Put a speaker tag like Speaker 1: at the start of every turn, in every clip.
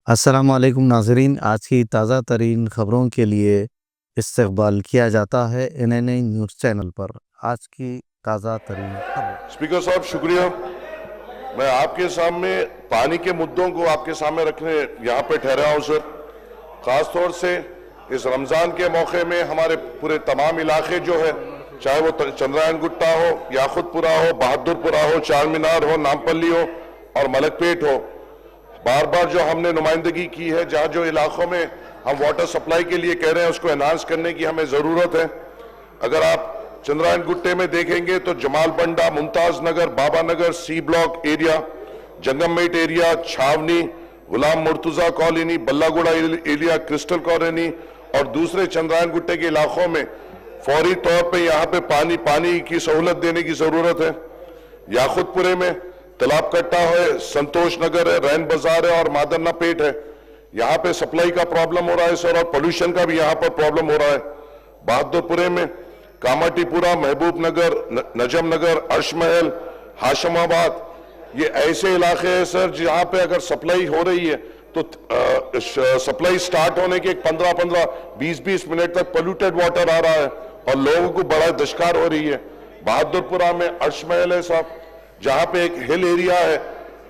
Speaker 1: अस्सलाम वालेकुम नाज़रीन, आज की ताज़ा तरीन ख़बरों के लिए इस्तक़बाल किया जाता है NNA न्यूज़ चैनल पर। आज की ताज़ा तरीन खबर।
Speaker 2: स्पीकर साहब शुक्रिया। मैं आपके सामने पानी के मुद्दों को आपके सामने रखने यहाँ पे ठहरा हूँ सर। ख़ास तौर से इस रमज़ान के मौके में हमारे पूरे तमाम इलाके जो है, चाहे वो चंद्रायन गुट्टा हो, याकुतपुरा हो, बहादुरपुरा हो, चार मीनार हो, नामपल्ली हो और मलकपेट हो, बार बार जो हमने नुमाइंदगी की है, जहाँ जो इलाकों में हम वाटर सप्लाई के लिए कह रहे हैं उसको एनहांस करने की हमें ज़रूरत है। अगर आप चंद्रायन गुट्टे में देखेंगे तो Jamal Banda, Mumtaz Nagar, Baba Nagar, C block area, Jangammet area, Chhawni, Ghulam Murtuza colony, Ballaguda area, crystal colony और दूसरे चंद्रायन गुट्टे के इलाकों में फौरी तौर पे यहाँ पे पानी की सहूलत देने की जरूरत है। याकुतपुरे में तालाब कट्टा है, संतोष नगर है, रैन बाजार है और मादन्ना पेट है। यहाँ पे सप्लाई का प्रॉब्लम हो रहा है सर, और पोल्यूशन का भी यहाँ पर प्रॉब्लम हो रहा है। बहादुरपुरे में कामाटीपुरा, महबूब नगर, नजम नगर, अर्शमहल, हाशमाबाद, ये ऐसे इलाके हैं सर जहाँ पे अगर सप्लाई हो रही है तो सप्लाई स्टार्ट होने के 15-15, 20-20 मिनट तक पोल्यूटेड वाटर आ रहा है और लोगों को बड़ा दशकार हो रही है। बहादुरपुरा में अर्शमहल है साहब, जहाँ पे एक हिल एरिया है,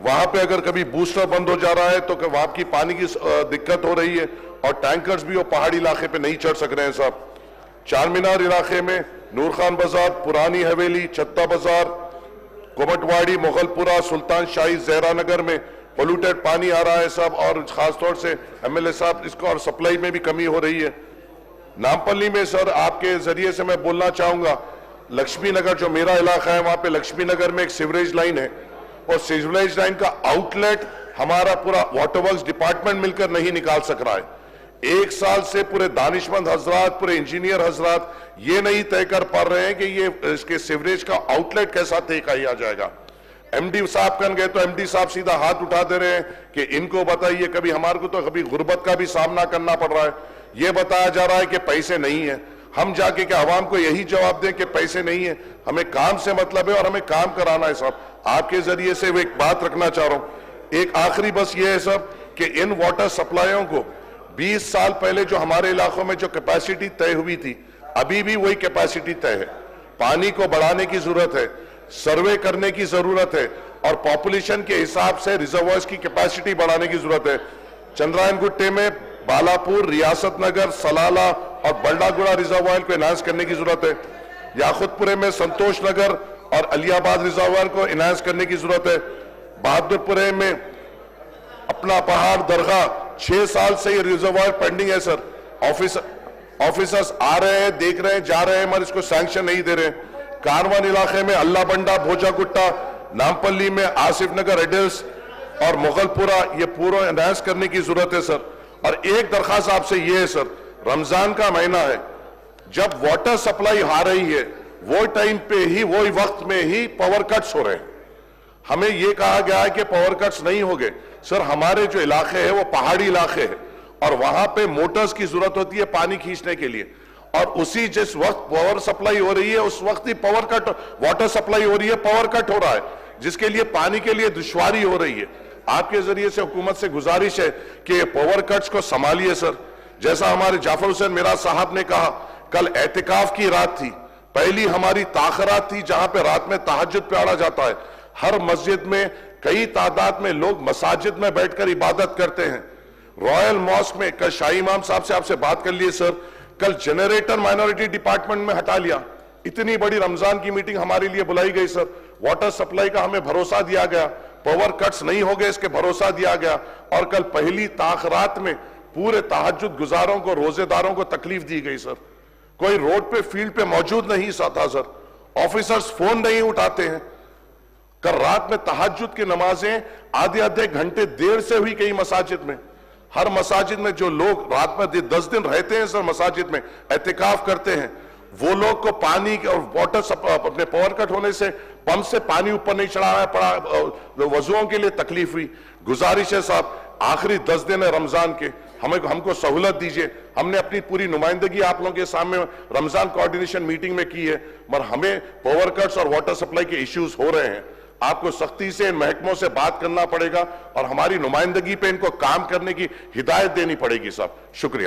Speaker 2: वहां पे अगर कभी बूस्टर बंद हो जा रहा है तो वहां की पानी की दिक्कत हो रही है और टैंकर्स भी वो पहाड़ी इलाके पे नहीं चढ़ सक रहे हैं साहब। चार मीनार इलाके में नूर खान बाजार, पुरानी हवेली, छत्ता बाजार, कोमटवाड़ी, मुगलपुरा, सुल्तान शाही, जहरा नगर में पोल्यूटेड पानी आ रहा है साहब, और खासतौर से MLA साहब इसको और सप्लाई में भी कमी हो रही है। नामपल्ली में सर आपके जरिए से मैं बोलना चाहूंगा, लक्ष्मी नगर जो मेरा इलाका है वहां पे लक्ष्मी नगर में एक सीवरेज लाइन है और सीवरेज लाइन का आउटलेट हमारा पूरा वाटर वर्क्स डिपार्टमेंट मिलकर नहीं निकाल सक रहा है। एक साल से पूरे दानिशमंद हजरात, पूरे इंजीनियर हजरात ये नहीं तय कर पा रहे हैं कि ये इसके सीवरेज का आउटलेट कैसा तय किया जाएगा। MD साहब कन गए तो MD साहब सीधा हाथ उठा दे रहे हैं कि इनको बताइए। कभी हमारे को तो कभी गुर्बत का भी सामना करना पड़ रहा है, ये बताया जा रहा है कि पैसे नहीं है। हम जाके क्या आवाम को यही जवाब दें कि पैसे नहीं है? हमें काम से मतलब है और हमें काम कराना है साहब। आपके जरिए से वो एक बात रखना चाह रहा हूं, एक आखिरी बस ये है साहब कि इन वाटर सप्लाइयों को 20 साल पहले जो हमारे इलाकों में जो कैपेसिटी तय हुई थी, अभी भी वही कैपेसिटी तय है। पानी को बढ़ाने की जरूरत है, सर्वे करने की जरूरत है और पॉपुलेशन के हिसाब से रिजर्वायर्स की कैपेसिटी बढ़ाने की जरूरत है। चंद्रायन गुट्टे में बालापुर, रियासत नगर, सलाला और बल्डागुड़ा रिजर्वायर को एनहांस करने की जरूरत है। याकुतपुरे में संतोष नगर और अलियाबाद रिजर्वायर को एनहांस करने की जरूरत है। बहादुरपुरे में अपना पहाड़ दरगाह 6 साल से ये रिजर्वायर पेंडिंग है सर। ऑफिसर्स आ रहे हैं, देख रहे हैं, जा रहे हैं, मगर इसको सैंक्शन नहीं दे रहे। कारवान इलाके में अल्लाह बंडा, भोजा गुट्टा, नामपल्ली में आसिफ नगर, एडल्स और मुगलपुरा, ये पूरा एनहांस करने की जरूरत है सर। और एक दरखास्त आपसे ये है सर, रमजान का महीना है, जब वाटर सप्लाई आ रही है वो टाइम पे ही, वो वक्त में ही पावर कट्स हो रहे हैं। हमें यह कहा गया है कि पावर कट्स नहीं हो गए सर। हमारे जो इलाके हैं वो पहाड़ी इलाके हैं और वहां पे मोटर्स की जरूरत होती है पानी खींचने के लिए, और उसी जिस वक्त पावर सप्लाई हो रही है उस वक्त ही पावर कट, वाटर सप्लाई हो रही है, पावर कट हो रहा है, जिसके लिए पानी के लिए दुश्वारी हो रही है। आपके जरिए से हुकूमत से गुजारिश है कि पावर कट्स को संभालिए सर। जैसा हमारे जाफर हुसैन मिराज साहब ने कहा, कल एहतिकाफ की रात थी, पहली हमारी ताखरात थी जहां पे रात में तहज्जुद पढ़ा जाता है। हर मस्जिद में कई तादाद में लोग मसाजिद में बैठकर इबादत करते हैं। रॉयल मॉस्क में कल शाही इमाम साहब से आपसे बात कर लिए सर, कल जनरेटर माइनॉरिटी डिपार्टमेंट में हटा लिया। इतनी बड़ी रमजान की मीटिंग हमारे लिए बुलाई गई सर। वाटर सप्लाई का हमें भरोसा दिया गया, पावर कट्स नहीं हो गए इसके भरोसा दिया गया, और कल पहली ताखरात में पूरे तहज्जुद गुजारों को, रोजेदारों को तकलीफ दी गई सर। कोई रोड पे, फील्ड पे मौजूद नहीं था सर। ऑफिसर्स फोन नहीं उठाते हैं। कल रात में तहज्जुद की नमाजें आधे घंटे देर से हुई कई मसाजिद में। हर मसाजिद में जो लोग रात में 10 दिन रहते हैं सर, मसाजिद में एहतिकाफ करते हैं, वो लोग को पानी और वाटर अपने पावर कट होने से पंप से पानी ऊपर नहीं चढ़ाना पड़ा, वजुओं के लिए तकलीफ हुई। गुजारिश है साहब, आखिरी 10 दिन है रमजान के, हमको सहूलत दीजिए। हमने अपनी पूरी नुमाइंदगी आप लोगों के सामने रमजान कोऑर्डिनेशन मीटिंग में की है, मगर हमें पावर कट्स और वाटर सप्लाई के इश्यूज हो रहे हैं। आपको सख्ती से इन महकमों से बात करना पड़ेगा और हमारी नुमाइंदगी पे इनको काम करने की हिदायत देनी पड़ेगी साहब। शुक्रिया।